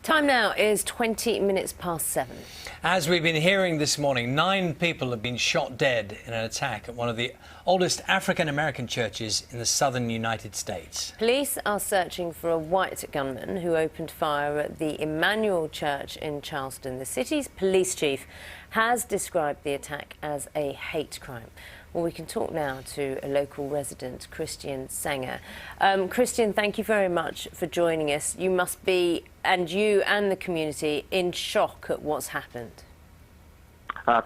Time now is 20 minutes past 7. As we've been hearing this morning, 9 people have been shot dead in an attack at one of the oldest African-American churches in the southern United States. Police are searching for a white gunman who opened fire at the Emmanuel Church in Charleston. The city's police chief has described the attack as a hate crime. Well, we can talk now to a local resident, Christian Senger. Christian, thank you very much for joining us. You must be, and you and the community, in shock at what's happened.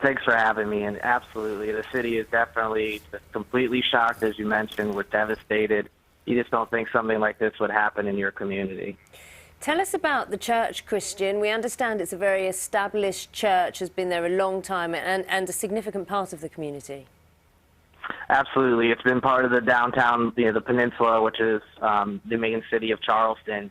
Thanks for having me, and absolutely, the city is definitely completely shocked, as you mentioned. We're devastated. You just don't think something like this would happen in your community. Tell us about the church, Christian. We understand it's a very established church, has been there a long time, and a significant part of the community. Absolutely. It's been part of the downtown, the peninsula, which is the main city of Charleston,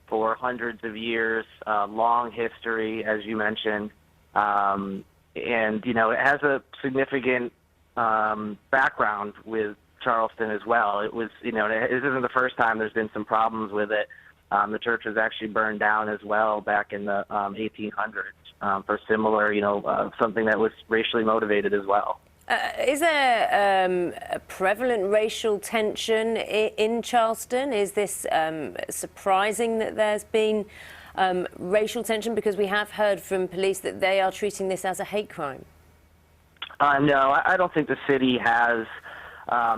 for hundreds of years, long history, as you mentioned. And, it has a significant background with Charleston as well. It was, it isn't the first time there's been some problems with it. The church was actually burned down as well back in the 1800s for similar, something that was racially motivated as well. Is there a prevalent racial tension in Charleston? Is this surprising that there's been racial tension? Because we have heard from police that they are treating this as a hate crime. No, I don't think the city has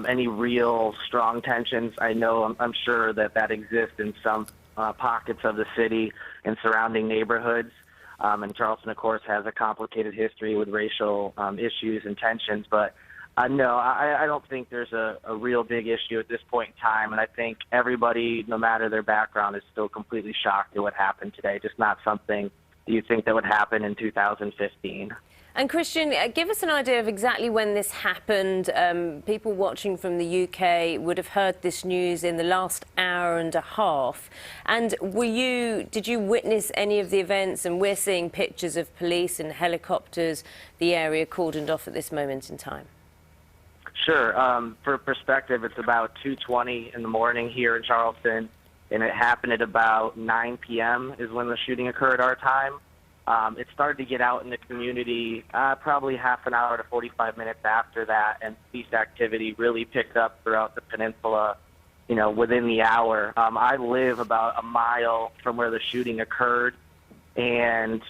any real strong tensions. I'm sure that exists in some pockets of the city and surrounding neighborhoods. And Charleston, of course, has a complicated history with racial issues and tensions. But no, I don't think there's a real big issue at this point in time. And I think everybody, no matter their background, is still completely shocked at what happened today. Just not something you think that would happen in 2015. And Christian, give us an idea of exactly when this happened. People watching from the UK would have heard this news in the last hour and a half. And did you witness any of the events? And we're seeing pictures of police and helicopters, the area cordoned off at this moment in time. Sure. For perspective, it's about 2:20 in the morning here in Charleston, and it happened at about 9 p.m. is when the shooting occurred our time. It started to get out in the community probably half an hour to 45 minutes after that, and police activity really picked up throughout the peninsula, within the hour. I live about a mile from where the shooting occurred, and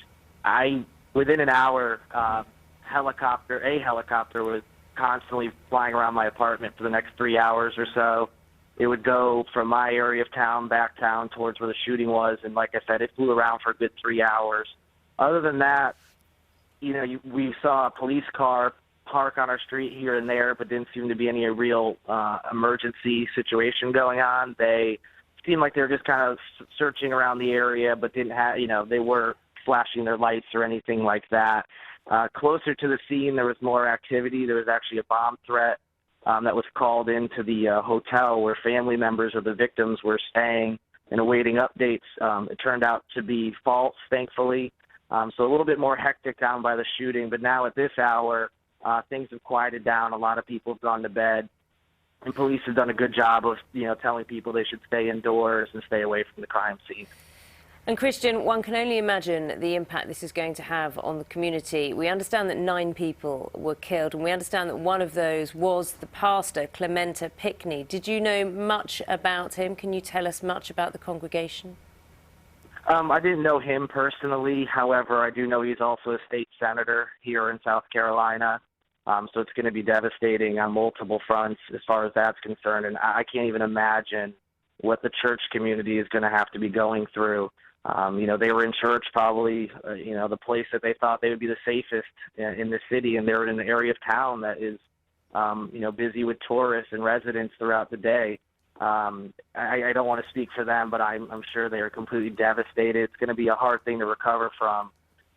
within an hour, a helicopter was constantly flying around my apartment for the next 3 hours or so. It would go from my area of town back town towards where the shooting was, and like I said, it flew around for a good 3 hours. Other than that, we saw a police car park on our street here and there, but didn't seem to be any real emergency situation going on. They seemed like they were just kind of searching around the area, but didn't have, they weren't flashing their lights or anything like that. Closer to the scene, there was more activity. There was actually a bomb threat that was called into the hotel where family members of the victims were staying and awaiting updates. It turned out to be false, thankfully. So a little bit more hectic down by the shooting, but now at this hour, things have quieted down. A lot of people have gone to bed, and police have done a good job of, telling people they should stay indoors and stay away from the crime scene. And Christian, one can only imagine the impact this is going to have on the community. We understand that 9 people were killed, and we understand that one of those was the pastor, Clementa Pickney. Did you know much about him? Can you tell us much about the congregation? I didn't know him personally. However, I do know he's also a state senator here in South Carolina. So it's going to be devastating on multiple fronts as far as that's concerned. And I can't even imagine what the church community is going to have to be going through. They were in church probably, the place that they thought they would be the safest in the city. And they're in an area of town that is, busy with tourists and residents throughout the day. I don't want to speak for them, but I'm sure they are completely devastated. It's going to be a hard thing to recover from.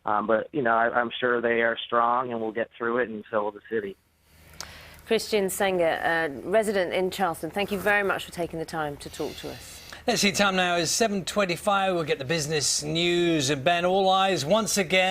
But I'm sure they are strong and will get through it, and so will the city. Christian Senger, resident in Charleston, thank you very much for taking the time to talk to us. Let's see, time now is 7:25. We'll get the business news. And Ben, all eyes once again.